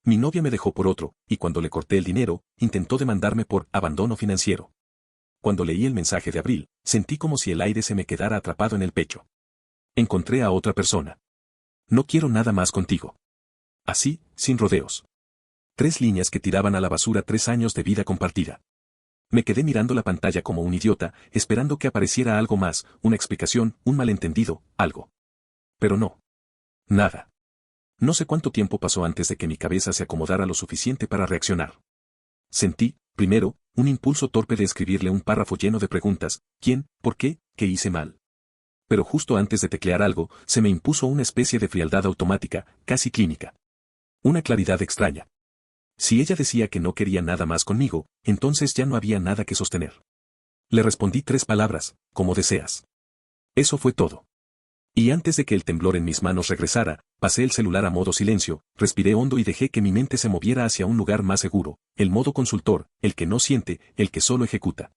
Mi novia me dejó por otro, y cuando le corté el dinero, intentó demandarme por abandono financiero. Cuando leí el mensaje de Abril, sentí como si el aire se me quedara atrapado en el pecho. Encontré a otra persona. No quiero nada más contigo. Así, sin rodeos. 3 líneas que tiraban a la basura 3 años de vida compartida. Me quedé mirando la pantalla como un idiota, esperando que apareciera algo más, una explicación, un malentendido, algo. Pero no. Nada. No sé cuánto tiempo pasó antes de que mi cabeza se acomodara lo suficiente para reaccionar. Sentí, primero, un impulso torpe de escribirle un párrafo lleno de preguntas: ¿quién? ¿Por qué? ¿Qué hice mal? Pero justo antes de teclear algo, se me impuso una especie de frialdad automática, casi clínica. Una claridad extraña. Si ella decía que no quería nada más conmigo, entonces ya no había nada que sostener. Le respondí 3 palabras: como deseas. Eso fue todo. Y antes de que el temblor en mis manos regresara, pasé el celular a modo silencio, respiré hondo y dejé que mi mente se moviera hacia un lugar más seguro, el modo consultor, el que no siente, el que solo ejecuta.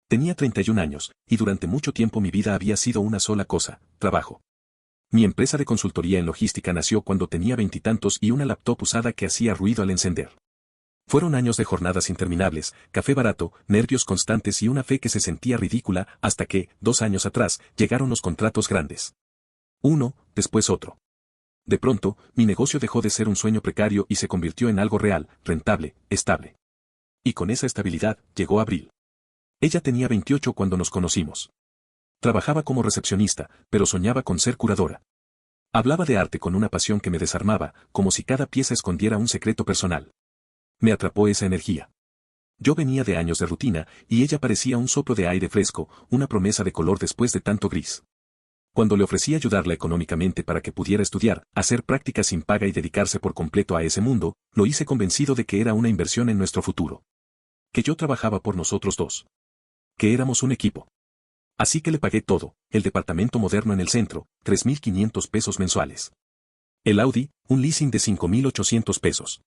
Tenía 31 años, y durante mucho tiempo mi vida había sido una sola cosa: trabajo. Mi empresa de consultoría en logística nació cuando tenía 20 y tantos y una laptop usada que hacía ruido al encender. Fueron años de jornadas interminables, café barato, nervios constantes y una fe que se sentía ridícula, hasta que, 2 años atrás, llegaron los contratos grandes. Uno, después otro. De pronto, mi negocio dejó de ser un sueño precario y se convirtió en algo real, rentable, estable. Y con esa estabilidad, llegó Abril. Ella tenía 28 cuando nos conocimos. Trabajaba como recepcionista, pero soñaba con ser curadora. Hablaba de arte con una pasión que me desarmaba, como si cada pieza escondiera un secreto personal. Me atrapó esa energía. Yo venía de años de rutina, y ella parecía un soplo de aire fresco, una promesa de color después de tanto gris. Cuando le ofrecí ayudarla económicamente para que pudiera estudiar, hacer prácticas sin paga y dedicarse por completo a ese mundo, lo hice convencido de que era una inversión en nuestro futuro. Que yo trabajaba por nosotros dos. Que éramos un equipo. Así que le pagué todo: el departamento moderno en el centro, 3.500 pesos mensuales. El Audi, un leasing de 5.800 pesos.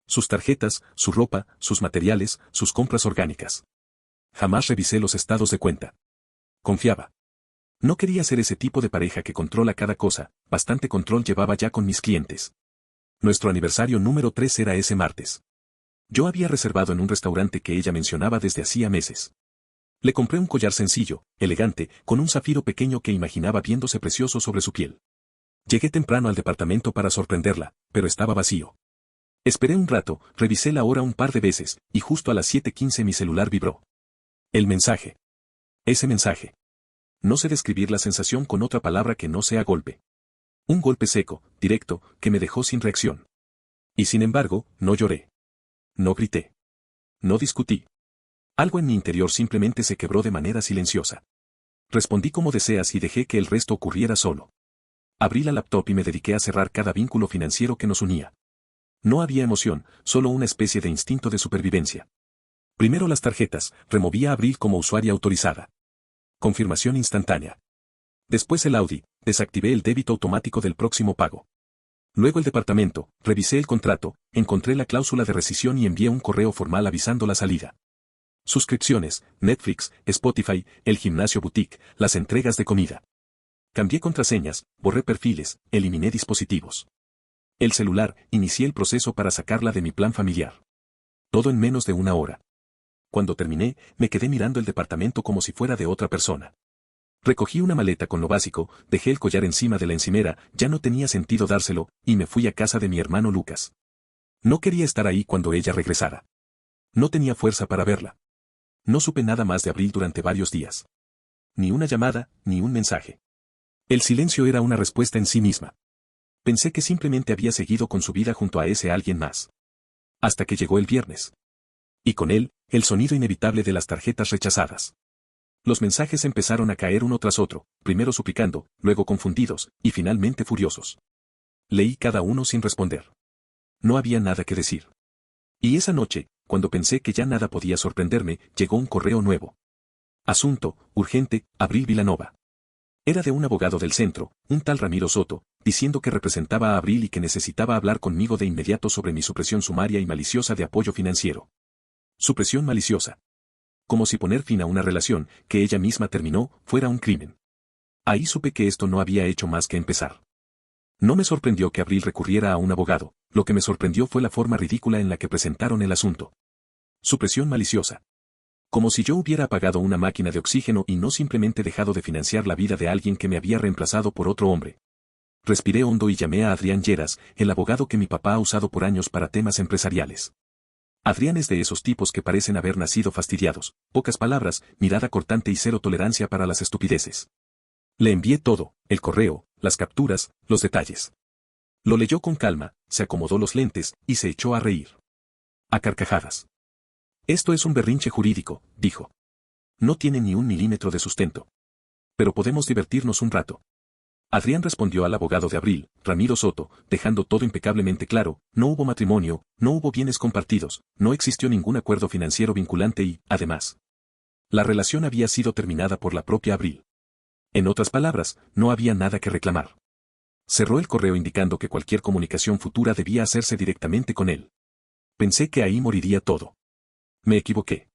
Sus tarjetas, su ropa, sus materiales, sus compras orgánicas. Jamás revisé los estados de cuenta. Confiaba. No quería ser ese tipo de pareja que controla cada cosa, bastante control llevaba ya con mis clientes. Nuestro aniversario número 3 era ese martes. Yo había reservado en un restaurante que ella mencionaba desde hacía meses. Le compré un collar sencillo, elegante, con un zafiro pequeño que imaginaba viéndose precioso sobre su piel. Llegué temprano al departamento para sorprenderla, pero estaba vacío. Esperé un rato, revisé la hora un par de veces, y justo a las 7:15 mi celular vibró. El mensaje. Ese mensaje. No sé describir la sensación con otra palabra que no sea golpe. Un golpe seco, directo, que me dejó sin reacción. Y sin embargo, no lloré. No grité. No discutí. Algo en mi interior simplemente se quebró de manera silenciosa. Respondí como deseas y dejé que el resto ocurriera solo. Abrí la laptop y me dediqué a cerrar cada vínculo financiero que nos unía. No había emoción, solo una especie de instinto de supervivencia. Primero las tarjetas, removí a Abril como usuaria autorizada. Confirmación instantánea. Después el Audi, desactivé el débito automático del próximo pago. Luego el departamento, revisé el contrato, encontré la cláusula de rescisión y envié un correo formal avisando la salida. Suscripciones, Netflix, Spotify, el gimnasio boutique, las entregas de comida. Cambié contraseñas, borré perfiles, eliminé dispositivos. El celular, inicié el proceso para sacarla de mi plan familiar. Todo en menos de 1 hora. Cuando terminé, me quedé mirando el departamento como si fuera de otra persona. Recogí una maleta con lo básico, dejé el collar encima de la encimera, ya no tenía sentido dárselo, y me fui a casa de mi hermano Lucas. No quería estar ahí cuando ella regresara. No tenía fuerza para verla. No supe nada más de Abril durante varios días. Ni una llamada, ni un mensaje. El silencio era una respuesta en sí misma. Pensé que simplemente había seguido con su vida junto a ese alguien más. Hasta que llegó el viernes. Y con él, el sonido inevitable de las tarjetas rechazadas. Los mensajes empezaron a caer uno tras otro, primero suplicando, luego confundidos, y finalmente furiosos. Leí cada uno sin responder. No había nada que decir. Y esa noche, cuando pensé que ya nada podía sorprenderme, llegó un correo nuevo. Asunto, urgente, Abril Vilanova. Era de un abogado del centro, un tal Ramiro Soto, diciendo que representaba a Abril y que necesitaba hablar conmigo de inmediato sobre mi supresión sumaria y maliciosa de apoyo financiero. Supresión maliciosa. Como si poner fin a una relación, que ella misma terminó, fuera un crimen. Ahí supe que esto no había hecho más que empezar. No me sorprendió que Abril recurriera a un abogado, lo que me sorprendió fue la forma ridícula en la que presentaron el asunto. Su presión maliciosa. Como si yo hubiera apagado una máquina de oxígeno y no simplemente dejado de financiar la vida de alguien que me había reemplazado por otro hombre. Respiré hondo y llamé a Adrián Lleras, el abogado que mi papá ha usado por años para temas empresariales. Adrián es de esos tipos que parecen haber nacido fastidiados, pocas palabras, mirada cortante y cero tolerancia para las estupideces. Le envié todo, el correo, las capturas, los detalles. Lo leyó con calma, se acomodó los lentes y se echó a reír. A carcajadas. Esto es un berrinche jurídico, dijo. No tiene ni un milímetro de sustento. Pero podemos divertirnos un rato. Adrián respondió al abogado de Abril, Ramiro Soto, dejando todo impecablemente claro, no hubo matrimonio, no hubo bienes compartidos, no existió ningún acuerdo financiero vinculante y, además, la relación había sido terminada por la propia Abril. En otras palabras, no había nada que reclamar. Cerró el correo indicando que cualquier comunicación futura debía hacerse directamente con él. Pensé que ahí moriría todo. Me equivoqué.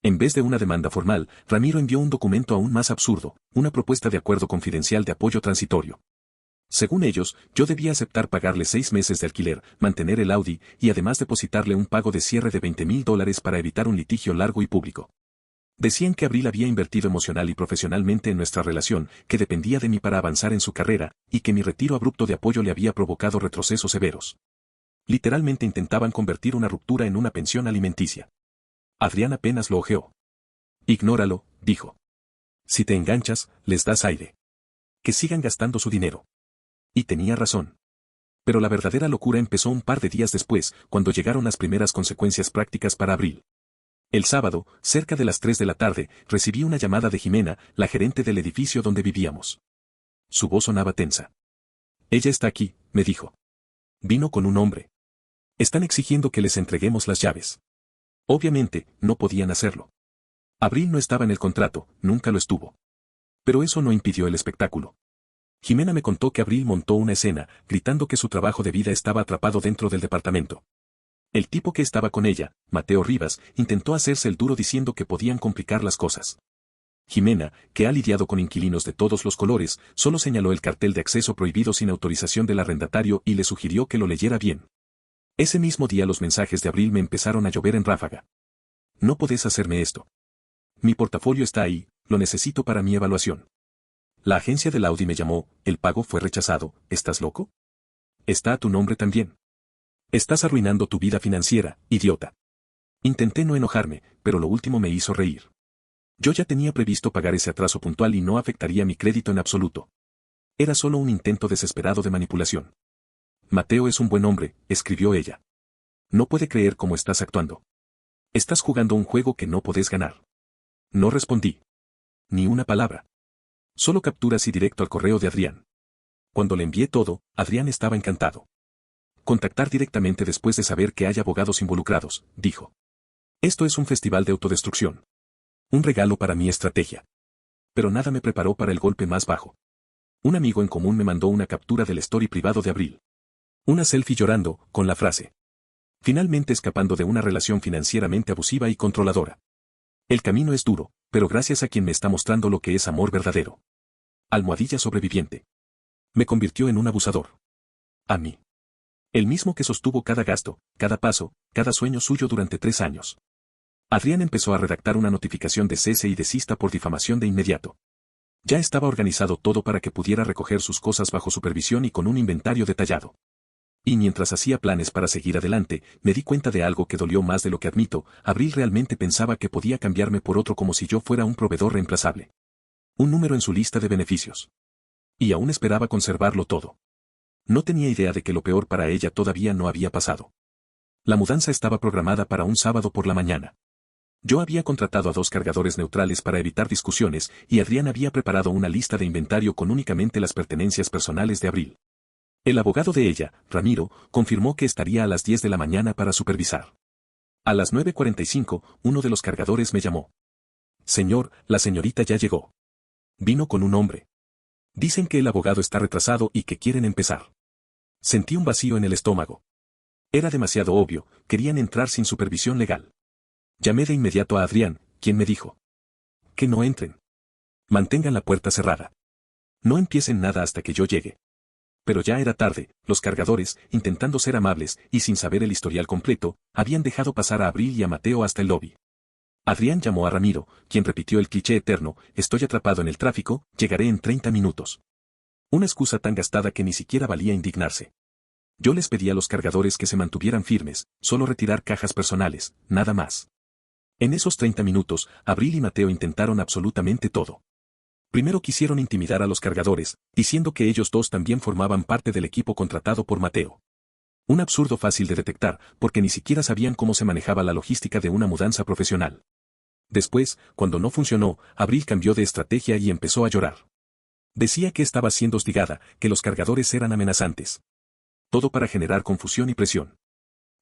En vez de una demanda formal, Ramiro envió un documento aún más absurdo, una propuesta de acuerdo confidencial de apoyo transitorio. Según ellos, yo debía aceptar pagarle 6 meses de alquiler, mantener el Audi y además depositarle un pago de cierre de $20,000 para evitar un litigio largo y público. Decían que Abril había invertido emocional y profesionalmente en nuestra relación, que dependía de mí para avanzar en su carrera, y que mi retiro abrupto de apoyo le había provocado retrocesos severos. Literalmente intentaban convertir una ruptura en una pensión alimenticia. Adrián apenas lo ojeó. Ignóralo, dijo. Si te enganchas, les das aire. Que sigan gastando su dinero. Y tenía razón. Pero la verdadera locura empezó un par de días después, cuando llegaron las primeras consecuencias prácticas para Abril. El sábado, cerca de las 3 de la tarde, recibí una llamada de Jimena, la gerente del edificio donde vivíamos. Su voz sonaba tensa. Ella está aquí, me dijo. Vino con un hombre. Están exigiendo que les entreguemos las llaves. Obviamente, no podían hacerlo. Abril no estaba en el contrato, nunca lo estuvo. Pero eso no impidió el espectáculo. Jimena me contó que Abril montó una escena, gritando que su trabajo de vida estaba atrapado dentro del departamento. El tipo que estaba con ella, Mateo Rivas, intentó hacerse el duro diciendo que podían complicar las cosas. Jimena, que ha lidiado con inquilinos de todos los colores, solo señaló el cartel de acceso prohibido sin autorización del arrendatario y le sugirió que lo leyera bien. Ese mismo día los mensajes de Abril me empezaron a llover en ráfaga. No podés hacerme esto. Mi portafolio está ahí, lo necesito para mi evaluación. La agencia del Audi me llamó, el pago fue rechazado, ¿estás loco? Está a tu nombre también. Estás arruinando tu vida financiera, idiota. Intenté no enojarme, pero lo último me hizo reír. Yo ya tenía previsto pagar ese atraso puntual y no afectaría mi crédito en absoluto. Era solo un intento desesperado de manipulación. Mateo es un buen hombre, escribió ella. No puede creer cómo estás actuando. Estás jugando un juego que no podés ganar. No respondí. Ni una palabra. Solo capturas y directo al correo de Adrián. Cuando le envié todo, Adrián estaba encantado. Contactar directamente después de saber que hay abogados involucrados, dijo. Esto es un festival de autodestrucción. Un regalo para mi estrategia. Pero nada me preparó para el golpe más bajo. Un amigo en común me mandó una captura del story privado de Abril. Una selfie llorando, con la frase. Finalmente escapando de una relación financieramente abusiva y controladora. El camino es duro, pero gracias a quien me está mostrando lo que es amor verdadero. Almohadilla sobreviviente. Me convirtió en un abusador. A mí. El mismo que sostuvo cada gasto, cada paso, cada sueño suyo durante 3 años. Adrián empezó a redactar una notificación de cese y desista por difamación de inmediato. Ya estaba organizado todo para que pudiera recoger sus cosas bajo supervisión y con un inventario detallado. Y mientras hacía planes para seguir adelante, me di cuenta de algo que dolió más de lo que admito, Abril realmente pensaba que podía cambiarme por otro como si yo fuera un proveedor reemplazable. Un número en su lista de beneficios. Y aún esperaba conservarlo todo. No tenía idea de que lo peor para ella todavía no había pasado. La mudanza estaba programada para un sábado por la mañana. Yo había contratado a 2 cargadores neutrales para evitar discusiones y Adrián había preparado una lista de inventario con únicamente las pertenencias personales de Abril. El abogado de ella, Ramiro, confirmó que estaría a las 10 de la mañana para supervisar. A las 9:45, uno de los cargadores me llamó. Señor, la señorita ya llegó. Vino con un hombre. Dicen que el abogado está retrasado y que quieren empezar. Sentí un vacío en el estómago. Era demasiado obvio, querían entrar sin supervisión legal. Llamé de inmediato a Adrián, quien me dijo. Que no entren. Mantengan la puerta cerrada. No empiecen nada hasta que yo llegue. Pero ya era tarde, los cargadores, intentando ser amables y sin saber el historial completo, habían dejado pasar a Abril y a Mateo hasta el lobby. Adrián llamó a Ramiro, quien repitió el cliché eterno: estoy atrapado en el tráfico, llegaré en 30 minutos. Una excusa tan gastada que ni siquiera valía indignarse. Yo les pedí a los cargadores que se mantuvieran firmes, solo retirar cajas personales, nada más. En esos 30 minutos, Abril y Mateo intentaron absolutamente todo. Primero quisieron intimidar a los cargadores, diciendo que ellos dos también formaban parte del equipo contratado por Mateo. Un absurdo fácil de detectar, porque ni siquiera sabían cómo se manejaba la logística de una mudanza profesional. Después, cuando no funcionó, Abril cambió de estrategia y empezó a llorar. Decía que estaba siendo hostigada, que los cargadores eran amenazantes. Todo para generar confusión y presión.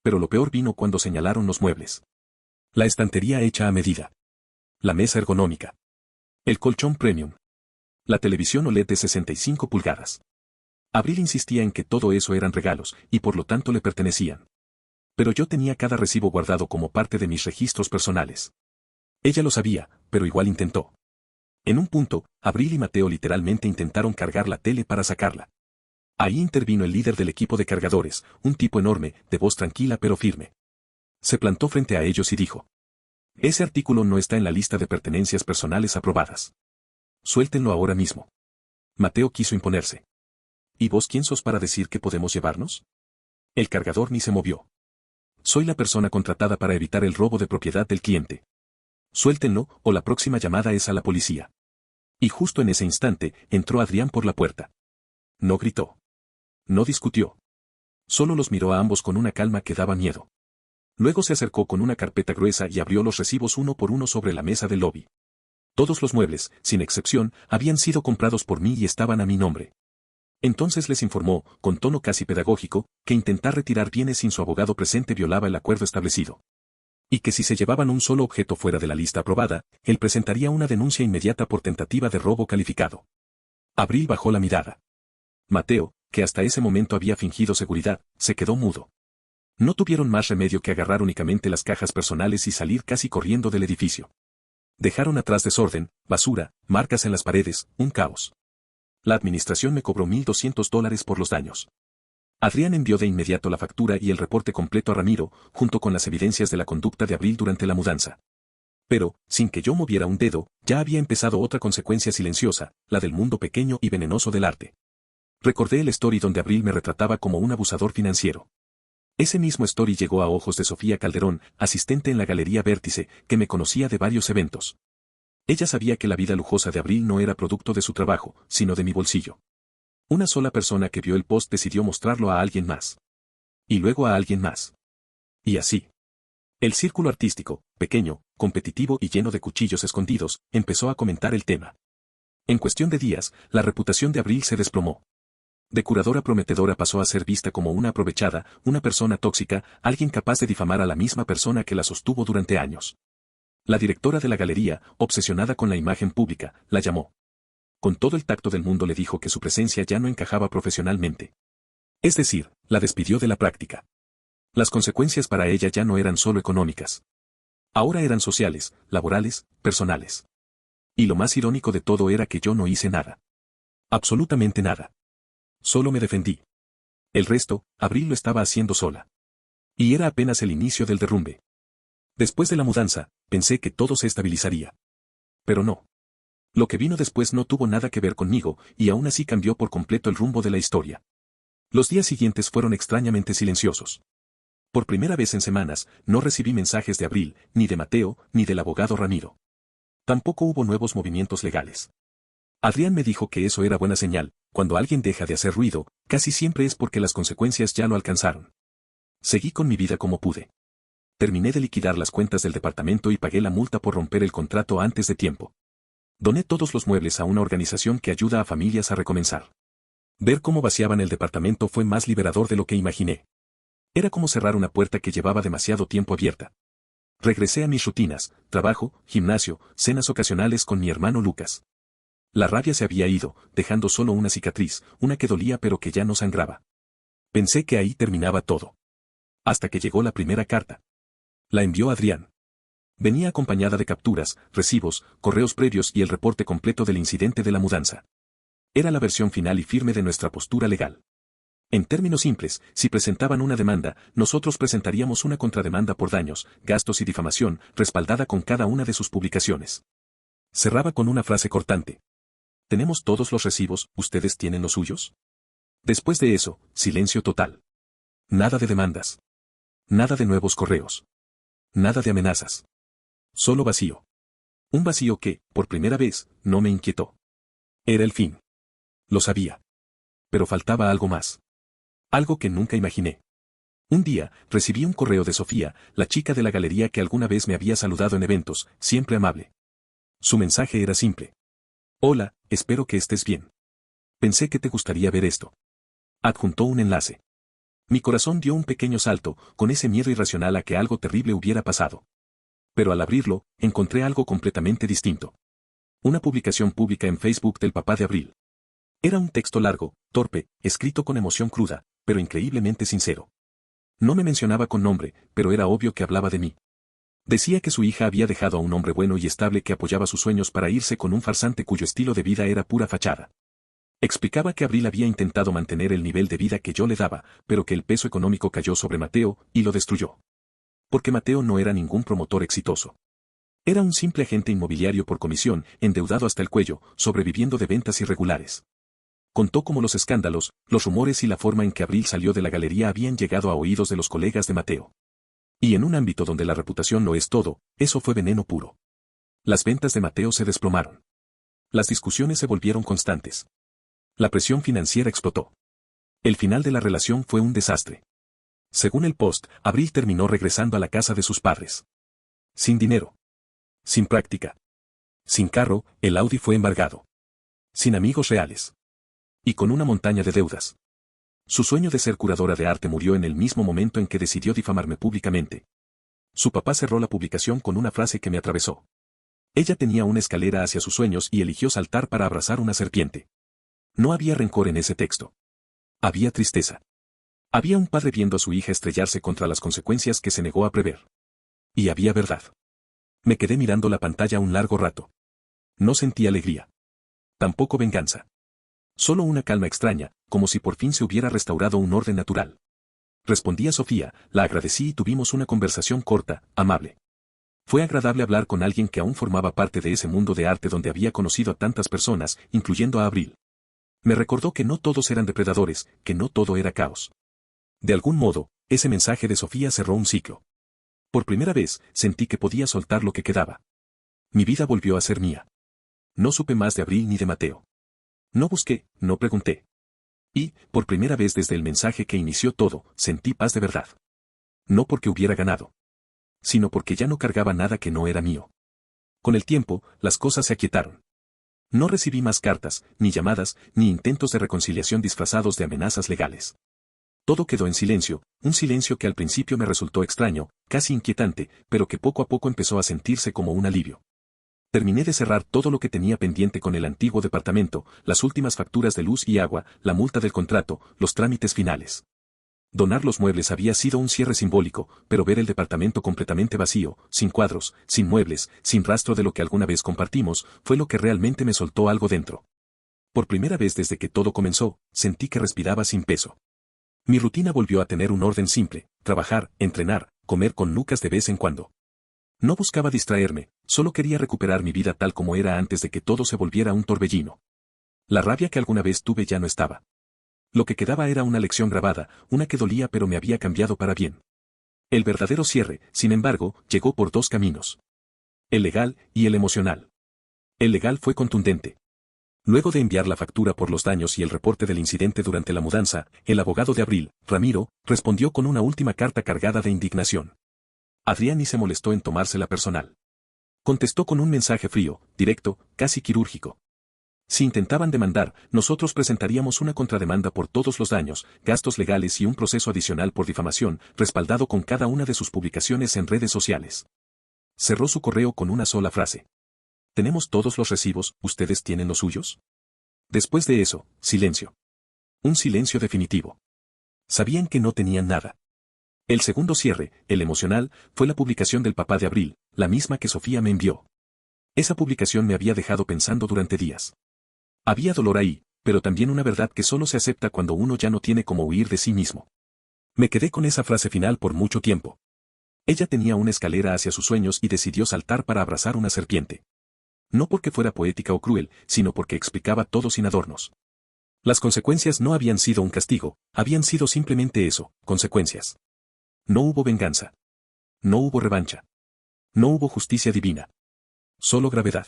Pero lo peor vino cuando señalaron los muebles. La estantería hecha a medida. La mesa ergonómica. El colchón premium. La televisión OLED de 65 pulgadas. Abril insistía en que todo eso eran regalos, y por lo tanto le pertenecían. Pero yo tenía cada recibo guardado como parte de mis registros personales. Ella lo sabía, pero igual intentó. En un punto, Abril y Mateo literalmente intentaron cargar la tele para sacarla. Ahí intervino el líder del equipo de cargadores, un tipo enorme, de voz tranquila pero firme. Se plantó frente a ellos y dijo: ese artículo no está en la lista de pertenencias personales aprobadas. Suéltenlo ahora mismo. Mateo quiso imponerse. ¿Y vos quién sos para decir que podemos llevarnos? El cargador ni se movió. Soy la persona contratada para evitar el robo de propiedad del cliente. Suéltenlo, o la próxima llamada es a la policía. Y justo en ese instante, entró Adrián por la puerta. No gritó. No discutió. Solo los miró a ambos con una calma que daba miedo. Luego se acercó con una carpeta gruesa y abrió los recibos uno por uno sobre la mesa del lobby. Todos los muebles, sin excepción, habían sido comprados por mí y estaban a mi nombre. Entonces les informó, con tono casi pedagógico, que intentar retirar bienes sin su abogado presente violaba el acuerdo establecido. Y que si se llevaban un solo objeto fuera de la lista aprobada, él presentaría una denuncia inmediata por tentativa de robo calificado. Abril bajó la mirada. Mateo, que hasta ese momento había fingido seguridad, se quedó mudo. No tuvieron más remedio que agarrar únicamente las cajas personales y salir casi corriendo del edificio. Dejaron atrás desorden, basura, marcas en las paredes, un caos. La administración me cobró $1,200 por los daños. Adrián envió de inmediato la factura y el reporte completo a Ramiro, junto con las evidencias de la conducta de Abril durante la mudanza. Pero, sin que yo moviera un dedo, ya había empezado otra consecuencia silenciosa, la del mundo pequeño y venenoso del arte. Recordé el story donde Abril me retrataba como un abusador financiero. Ese mismo story llegó a ojos de Sofía Calderón, asistente en la Galería Vértice, que me conocía de varios eventos. Ella sabía que la vida lujosa de Abril no era producto de su trabajo, sino de mi bolsillo. Una sola persona que vio el post decidió mostrarlo a alguien más. Y luego a alguien más. Y así. El círculo artístico, pequeño, competitivo y lleno de cuchillos escondidos, empezó a comentar el tema. En cuestión de días, la reputación de Abril se desplomó. De curadora prometedora pasó a ser vista como una aprovechada, una persona tóxica, alguien capaz de difamar a la misma persona que la sostuvo durante años. La directora de la galería, obsesionada con la imagen pública, la llamó. Con todo el tacto del mundo le dijo que su presencia ya no encajaba profesionalmente. Es decir, la despidió de la práctica. Las consecuencias para ella ya no eran solo económicas. Ahora eran sociales, laborales, personales. Y lo más irónico de todo era que yo no hice nada. Absolutamente nada. Solo me defendí. El resto, Abril lo estaba haciendo sola. Y era apenas el inicio del derrumbe. Después de la mudanza, pensé que todo se estabilizaría. Pero no. Lo que vino después no tuvo nada que ver conmigo, y aún así cambió por completo el rumbo de la historia. Los días siguientes fueron extrañamente silenciosos. Por primera vez en semanas, no recibí mensajes de Abril, ni de Mateo, ni del abogado Ramiro. Tampoco hubo nuevos movimientos legales. Adrián me dijo que eso era buena señal: cuando alguien deja de hacer ruido, casi siempre es porque las consecuencias ya lo alcanzaron. Seguí con mi vida como pude. Terminé de liquidar las cuentas del departamento y pagué la multa por romper el contrato antes de tiempo. Doné todos los muebles a una organización que ayuda a familias a recomenzar. Ver cómo vaciaban el departamento fue más liberador de lo que imaginé. Era como cerrar una puerta que llevaba demasiado tiempo abierta. Regresé a mis rutinas: trabajo, gimnasio, cenas ocasionales con mi hermano Lucas. La rabia se había ido, dejando solo una cicatriz, una que dolía pero que ya no sangraba. Pensé que ahí terminaba todo. Hasta que llegó la primera carta. La envió Adrián. Venía acompañada de capturas, recibos, correos previos y el reporte completo del incidente de la mudanza. Era la versión final y firme de nuestra postura legal. En términos simples, si presentaban una demanda, nosotros presentaríamos una contrademanda por daños, gastos y difamación, respaldada con cada una de sus publicaciones. Cerraba con una frase cortante. ¿Tenemos todos los recibos, ustedes tienen los suyos? Después de eso, silencio total. Nada de demandas. Nada de nuevos correos. Nada de amenazas. Solo vacío. Un vacío que, por primera vez, no me inquietó. Era el fin. Lo sabía. Pero faltaba algo más. Algo que nunca imaginé. Un día, recibí un correo de Sofía, la chica de la galería que alguna vez me había saludado en eventos, siempre amable. Su mensaje era simple. Hola, espero que estés bien. Pensé que te gustaría ver esto. Adjuntó un enlace. Mi corazón dio un pequeño salto, con ese miedo irracional a que algo terrible hubiera pasado. Pero al abrirlo, encontré algo completamente distinto. Una publicación pública en Facebook del papá de Abril. Era un texto largo, torpe, escrito con emoción cruda, pero increíblemente sincero. No me mencionaba con nombre, pero era obvio que hablaba de mí. Decía que su hija había dejado a un hombre bueno y estable que apoyaba sus sueños para irse con un farsante cuyo estilo de vida era pura fachada. Explicaba que Abril había intentado mantener el nivel de vida que yo le daba, pero que el peso económico cayó sobre Mateo, y lo destruyó. Porque Mateo no era ningún promotor exitoso. Era un simple agente inmobiliario por comisión, endeudado hasta el cuello, sobreviviendo de ventas irregulares. Contó cómo los escándalos, los rumores y la forma en que Abril salió de la galería habían llegado a oídos de los colegas de Mateo. Y en un ámbito donde la reputación lo es todo, eso fue veneno puro. Las ventas de Mateo se desplomaron. Las discusiones se volvieron constantes. La presión financiera explotó. El final de la relación fue un desastre. Según el Post, Abril terminó regresando a la casa de sus padres. Sin dinero. Sin práctica. Sin carro, el Audi fue embargado. Sin amigos reales. Y con una montaña de deudas. Su sueño de ser curadora de arte murió en el mismo momento en que decidió difamarme públicamente. Su papá cerró la publicación con una frase que me atravesó. Ella tenía una escalera hacia sus sueños y eligió saltar para abrazar una serpiente. No había rencor en ese texto. Había tristeza. Había un padre viendo a su hija estrellarse contra las consecuencias que se negó a prever. Y había verdad. Me quedé mirando la pantalla un largo rato. No sentí alegría. Tampoco venganza. Solo una calma extraña, como si por fin se hubiera restaurado un orden natural. Respondí a Sofía, la agradecí y tuvimos una conversación corta, amable. Fue agradable hablar con alguien que aún formaba parte de ese mundo de arte donde había conocido a tantas personas, incluyendo a Abril. Me recordó que no todos eran depredadores, que no todo era caos. De algún modo, ese mensaje de Sofía cerró un ciclo. Por primera vez, sentí que podía soltar lo que quedaba. Mi vida volvió a ser mía. No supe más de Abril ni de Mateo. No busqué, no pregunté. Y, por primera vez desde el mensaje que inició todo, sentí paz de verdad. No porque hubiera ganado. Sino porque ya no cargaba nada que no era mío. Con el tiempo, las cosas se aquietaron. No recibí más cartas, ni llamadas, ni intentos de reconciliación disfrazados de amenazas legales. Todo quedó en silencio, un silencio que al principio me resultó extraño, casi inquietante, pero que poco a poco empezó a sentirse como un alivio. Terminé de cerrar todo lo que tenía pendiente con el antiguo departamento, las últimas facturas de luz y agua, la multa del contrato, los trámites finales. Donar los muebles había sido un cierre simbólico, pero ver el departamento completamente vacío, sin cuadros, sin muebles, sin rastro de lo que alguna vez compartimos, fue lo que realmente me soltó algo dentro. Por primera vez desde que todo comenzó, sentí que respiraba sin peso. Mi rutina volvió a tener un orden simple: trabajar, entrenar, comer con Lucas de vez en cuando. No buscaba distraerme, solo quería recuperar mi vida tal como era antes de que todo se volviera un torbellino. La rabia que alguna vez tuve ya no estaba. Lo que quedaba era una lección grabada, una que dolía pero me había cambiado para bien. El verdadero cierre, sin embargo, llegó por dos caminos. El legal y el emocional. El legal fue contundente. Luego de enviar la factura por los daños y el reporte del incidente durante la mudanza, el abogado de Abril, Ramiro, respondió con una última carta cargada de indignación. Adrián ni se molestó en tomársela personal. Contestó con un mensaje frío, directo, casi quirúrgico. Si intentaban demandar, nosotros presentaríamos una contrademanda por todos los daños, gastos legales y un proceso adicional por difamación, respaldado con cada una de sus publicaciones en redes sociales. Cerró su correo con una sola frase. ¿Tenemos todos los recibos, ustedes tienen los suyos? Después de eso, silencio. Un silencio definitivo. Sabían que no tenían nada. El segundo cierre, el emocional, fue la publicación del papá de Abril, la misma que Sofía me envió. Esa publicación me había dejado pensando durante días. Había dolor ahí, pero también una verdad que solo se acepta cuando uno ya no tiene cómo huir de sí mismo. Me quedé con esa frase final por mucho tiempo. Ella tenía una escalera hacia sus sueños y decidió saltar para abrazar una serpiente. No porque fuera poética o cruel, sino porque explicaba todo sin adornos. Las consecuencias no habían sido un castigo, habían sido simplemente eso, consecuencias. No hubo venganza. No hubo revancha. No hubo justicia divina. Solo gravedad.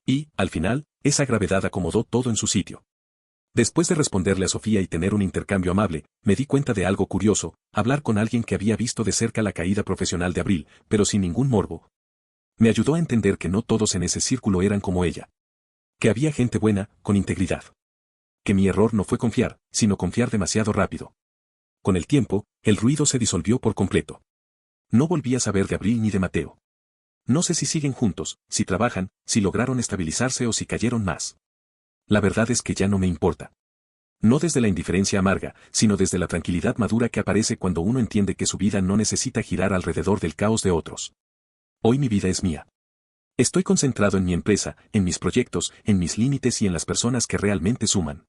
Y, al final, esa gravedad acomodó todo en su sitio. Después de responderle a Sofía y tener un intercambio amable, me di cuenta de algo curioso, hablar con alguien que había visto de cerca la caída profesional de Abril, pero sin ningún morbo. Me ayudó a entender que no todos en ese círculo eran como ella. Que había gente buena, con integridad. Que mi error no fue confiar, sino confiar demasiado rápido. Con el tiempo, el ruido se disolvió por completo. No volví a saber de Abril ni de Mateo. No sé si siguen juntos, si trabajan, si lograron estabilizarse o si cayeron más. La verdad es que ya no me importa. No desde la indiferencia amarga, sino desde la tranquilidad madura que aparece cuando uno entiende que su vida no necesita girar alrededor del caos de otros. Hoy mi vida es mía. Estoy concentrado en mi empresa, en mis proyectos, en mis límites y en las personas que realmente suman.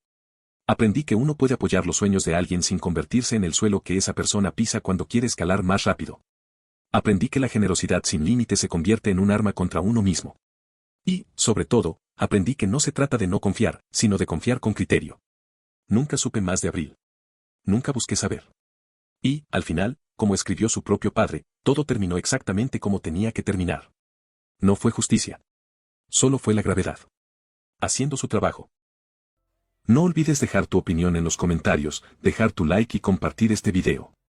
Aprendí que uno puede apoyar los sueños de alguien sin convertirse en el suelo que esa persona pisa cuando quiere escalar más rápido. Aprendí que la generosidad sin límites se convierte en un arma contra uno mismo. Y, sobre todo, aprendí que no se trata de no confiar, sino de confiar con criterio. Nunca supe más de Abril. Nunca busqué saber. Y, al final, como escribió su propio padre, todo terminó exactamente como tenía que terminar. No fue justicia. Solo fue la gravedad. Haciendo su trabajo. No olvides dejar tu opinión en los comentarios, dejar tu like y compartir este video.